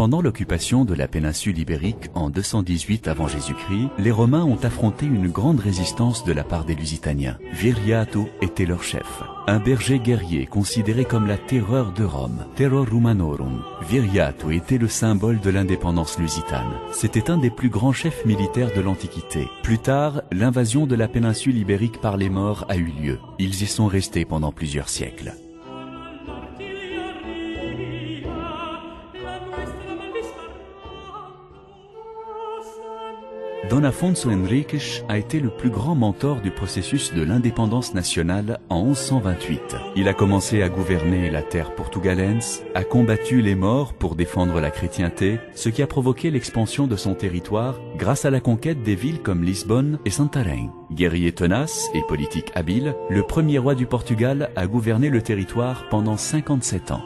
Pendant l'occupation de la péninsule ibérique en 218 avant Jésus-Christ, les Romains ont affronté une grande résistance de la part des Lusitaniens. Viriato était leur chef, un berger guerrier considéré comme la terreur de Rome, Terror Romanorum. Viriato était le symbole de l'indépendance lusitane. C'était un des plus grands chefs militaires de l'Antiquité. Plus tard, l'invasion de la péninsule ibérique par les Maures a eu lieu. Ils y sont restés pendant plusieurs siècles. Don Afonso Henriques a été le plus grand mentor du processus de l'indépendance nationale en 1128. Il a commencé à gouverner la terre portugalense, a combattu les Maures pour défendre la chrétienté, ce qui a provoqué l'expansion de son territoire grâce à la conquête des villes comme Lisbonne et Santarém. Guerrier tenace et politique habile, le premier roi du Portugal a gouverné le territoire pendant 57 ans.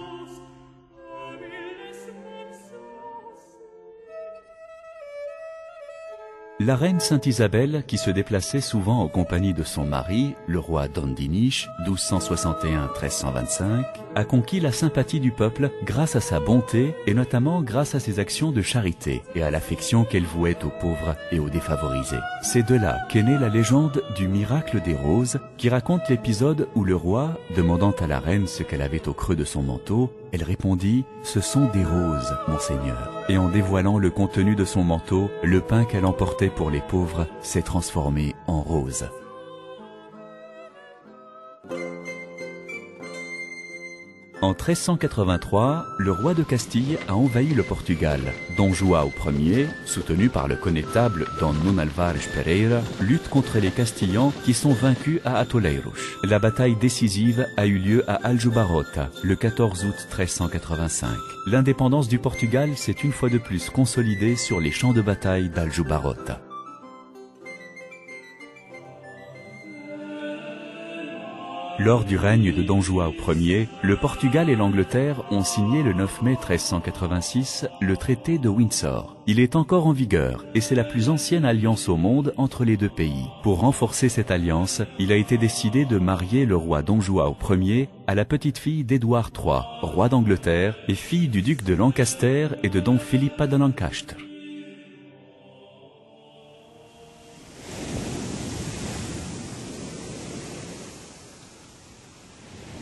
La reine Sainte Isabelle, qui se déplaçait souvent en compagnie de son mari, le roi Dom Dinis, 1261-1325, a conquis la sympathie du peuple grâce à sa bonté et notamment grâce à ses actions de charité et à l'affection qu'elle vouait aux pauvres et aux défavorisés. C'est de là qu'est née la légende du miracle des roses qui raconte l'épisode où le roi, demandant à la reine ce qu'elle avait au creux de son manteau, elle répondit « Ce sont des roses, monseigneur ». Et en dévoilant le contenu de son manteau, le pain qu'elle emportait pour les pauvres s'est transformé en rose. En 1383, le roi de Castille a envahi le Portugal. Don João Ier, soutenu par le connétable Don Nuno Álvares Pereira, lutte contre les Castillans qui sont vaincus à Atoleiros. La bataille décisive a eu lieu à Aljubarrota, le 14 août 1385. L'indépendance du Portugal s'est une fois de plus consolidée sur les champs de bataille d'Aljubarrota. Lors du règne de Don João Ier, le Portugal et l'Angleterre ont signé le 9 mai 1386 le traité de Windsor. Il est encore en vigueur et c'est la plus ancienne alliance au monde entre les deux pays. Pour renforcer cette alliance, il a été décidé de marier le roi Don João Ier à la petite-fille d'Édouard III, roi d'Angleterre et fille du duc de Lancaster et de Don Philippa de Lancaster.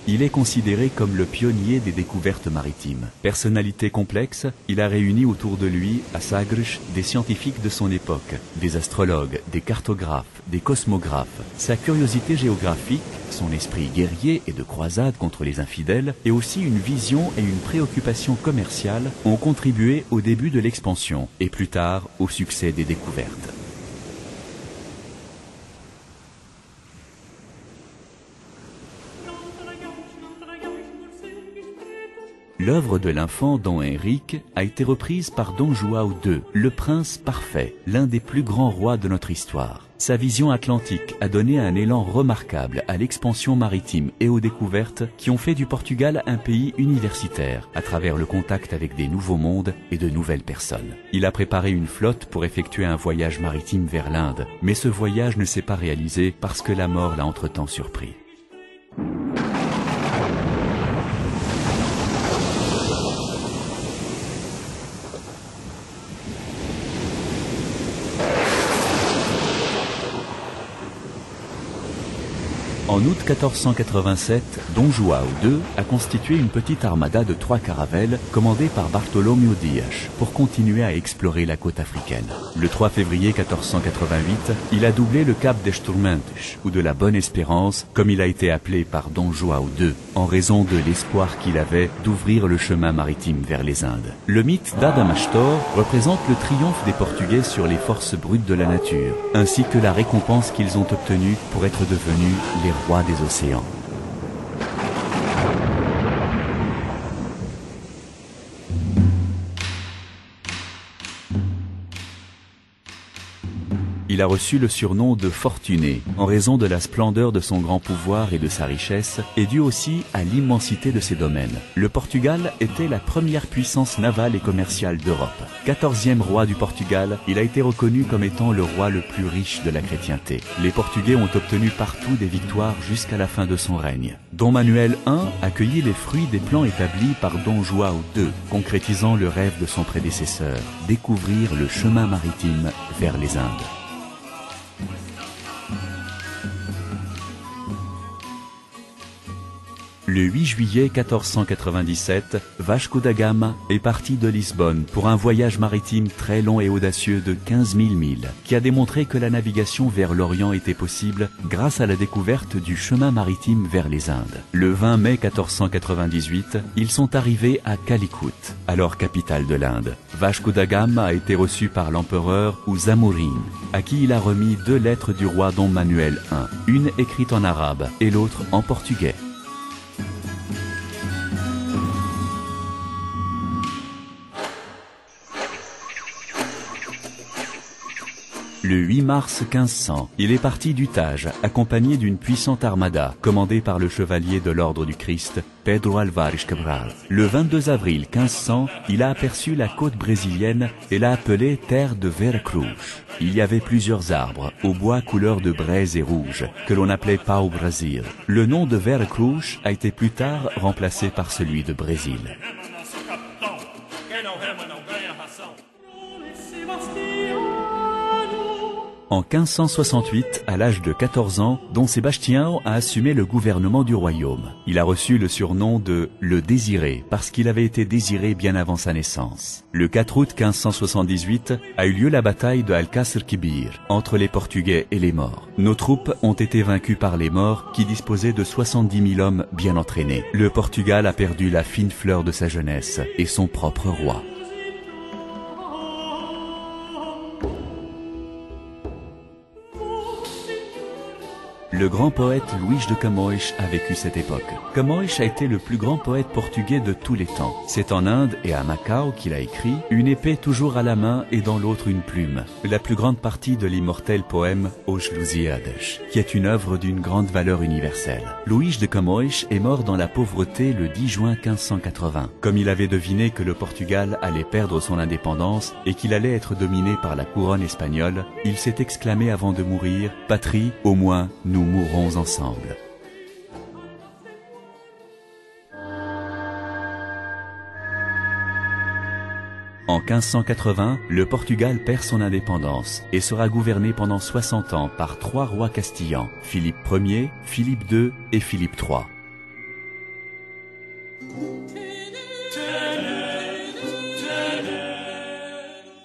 Il est considéré comme le pionnier des découvertes maritimes. Personnalité complexe, il a réuni autour de lui, à Sagres, des scientifiques de son époque, des astrologues, des cartographes, des cosmographes. Sa curiosité géographique, son esprit guerrier et de croisade contre les infidèles, et aussi une vision et une préoccupation commerciale ont contribué au début de l'expansion et plus tard au succès des découvertes. L'œuvre de l'infant Don Henrique a été reprise par Don João II, le prince parfait, l'un des plus grands rois de notre histoire. Sa vision atlantique a donné un élan remarquable à l'expansion maritime et aux découvertes qui ont fait du Portugal un pays universitaire à travers le contact avec des nouveaux mondes et de nouvelles personnes. Il a préparé une flotte pour effectuer un voyage maritime vers l'Inde, mais ce voyage ne s'est pas réalisé parce que la mort l'a entre-temps surpris. En août 1487, Don João II a constitué une petite armada de 3 caravelles commandée par Bartolomeu Dias pour continuer à explorer la côte africaine. Le 3 février 1488, il a doublé le cap des Sturmentos, ou de la Bonne Espérance, comme il a été appelé par Don João II, en raison de l'espoir qu'il avait d'ouvrir le chemin maritime vers les Indes. Le mythe d'Adamastor représente le triomphe des Portugais sur les forces brutes de la nature, ainsi que la récompense qu'ils ont obtenue pour être devenus les rois des océans. Il a reçu le surnom de Fortuné en raison de la splendeur de son grand pouvoir et de sa richesse, et dû aussi à l'immensité de ses domaines. Le Portugal était la première puissance navale et commerciale d'Europe. 14e roi du Portugal, il a été reconnu comme étant le roi le plus riche de la chrétienté. Les Portugais ont obtenu partout des victoires jusqu'à la fin de son règne. Don Manuel I accueillit les fruits des plans établis par Don João II, concrétisant le rêve de son prédécesseur, découvrir le chemin maritime vers les Indes. Le 8 juillet 1497, Vasco da Gama est parti de Lisbonne pour un voyage maritime très long et audacieux de 15 000 milles, qui a démontré que la navigation vers l'Orient était possible grâce à la découverte du chemin maritime vers les Indes. Le 20 mai 1498, ils sont arrivés à Calicut, alors capitale de l'Inde. Vasco da Gama a été reçu par l'empereur Uzamurin, à qui il a remis 2 lettres du roi Don Manuel I, une écrite en arabe et l'autre en portugais. Le 8 mars 1500, il est parti du Tage, accompagné d'une puissante armada, commandée par le chevalier de l'Ordre du Christ, Pedro Álvares Cabral. Le 22 avril 1500, il a aperçu la côte brésilienne et l'a appelée terre de Veracruz. Il y avait plusieurs arbres, au bois couleur de braise et rouge, que l'on appelait pau-brasil. Le nom de Veracruz a été plus tard remplacé par celui de Brésil. En 1568, à l'âge de 14 ans, Don Sebastião a assumé le gouvernement du royaume. Il a reçu le surnom de « le désiré » parce qu'il avait été désiré bien avant sa naissance. Le 4 août 1578 a eu lieu la bataille de Alcácer Quibir entre les Portugais et les Maures. Nos troupes ont été vaincues par les Maures qui disposaient de 70 000 hommes bien entraînés. Le Portugal a perdu la fine fleur de sa jeunesse et son propre roi. Le grand poète Luís de Camões a vécu cette époque. Camões a été le plus grand poète portugais de tous les temps. C'est en Inde et à Macao qu'il a écrit « Une épée toujours à la main et dans l'autre une plume », la plus grande partie de l'immortel poème Os Lusíadas, qui est une œuvre d'une grande valeur universelle. Luís de Camões est mort dans la pauvreté le 10 juin 1580. Comme il avait deviné que le Portugal allait perdre son indépendance et qu'il allait être dominé par la couronne espagnole, il s'est exclamé avant de mourir « Patrie, au moins, nous mourrons ensemble ». En 1580, le Portugal perd son indépendance et sera gouverné pendant 60 ans par 3 rois castillans, Philippe Ier, Philippe II et Philippe III.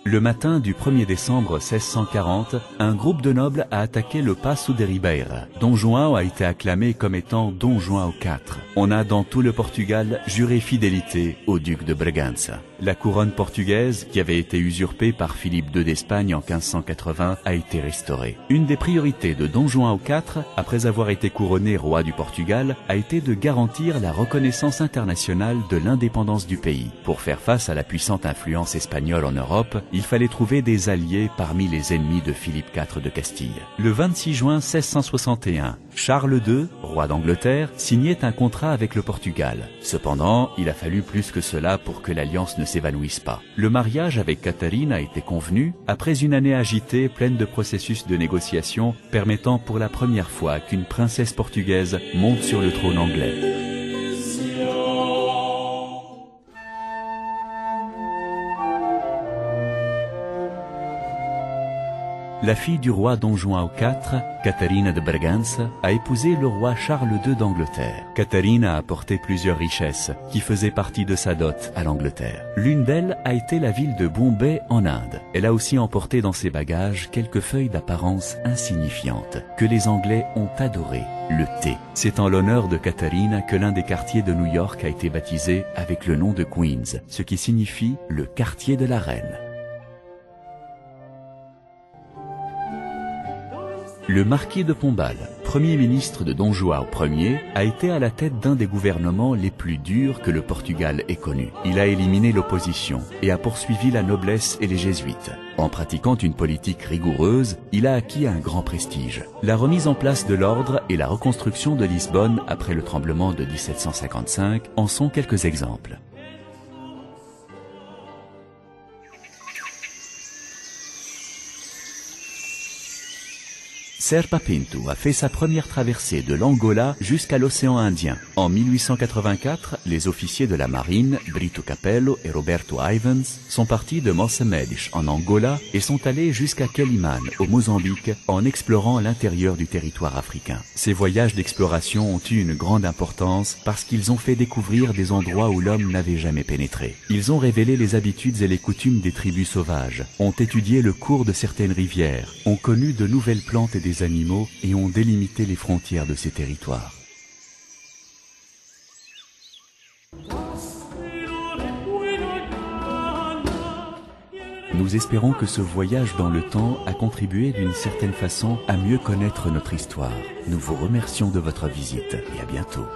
Le matin du 1er décembre 1640, un groupe de nobles a attaqué le Paço de Ribeira. Don João a été acclamé comme étant Don João IV. On a dans tout le Portugal juré fidélité au duc de Bragança. La couronne portugaise, qui avait été usurpée par Philippe II d'Espagne en 1580, a été restaurée. Une des priorités de Don João IV, après avoir été couronné roi du Portugal, a été de garantir la reconnaissance internationale de l'indépendance du pays. Pour faire face à la puissante influence espagnole en Europe, il fallait trouver des alliés parmi les ennemis de Philippe IV de Castille. Le 26 juin 1661, Charles II, roi d'Angleterre, signait un contrat avec le Portugal. Cependant, il a fallu plus que cela pour que l'alliance ne s'évanouisse pas. Le mariage avec Catherine a été convenu après une année agitée pleine de processus de négociation permettant pour la première fois qu'une princesse portugaise monte sur le trône anglais. La fille du roi Don João IV, Catarina de Bragança, a épousé le roi Charles II d'Angleterre. Catarina a apporté plusieurs richesses qui faisaient partie de sa dot à l'Angleterre. L'une d'elles a été la ville de Bombay en Inde. Elle a aussi emporté dans ses bagages quelques feuilles d'apparence insignifiantes que les Anglais ont adorées, le thé. C'est en l'honneur de Catarina que l'un des quartiers de New York a été baptisé avec le nom de Queens, ce qui signifie le quartier de la reine. Le marquis de Pombal, premier ministre de Dom João Ier, a été à la tête d'un des gouvernements les plus durs que le Portugal ait connus. Il a éliminé l'opposition et a poursuivi la noblesse et les jésuites. En pratiquant une politique rigoureuse, il a acquis un grand prestige. La remise en place de l'ordre et la reconstruction de Lisbonne après le tremblement de 1755 en sont quelques exemples. Serpa Pinto a fait sa première traversée de l'Angola jusqu'à l'océan Indien. En 1884, les officiers de la marine, Brito Capello et Roberto Ivans, sont partis de Mossamedes en Angola et sont allés jusqu'à Quelimane, au Mozambique, en explorant l'intérieur du territoire africain. Ces voyages d'exploration ont eu une grande importance parce qu'ils ont fait découvrir des endroits où l'homme n'avait jamais pénétré. Ils ont révélé les habitudes et les coutumes des tribus sauvages, ont étudié le cours de certaines rivières, ont connu de nouvelles plantes et des animaux et ont délimité les frontières de ces territoires. Nous espérons que ce voyage dans le temps a contribué d'une certaine façon à mieux connaître notre histoire. Nous vous remercions de votre visite et à bientôt.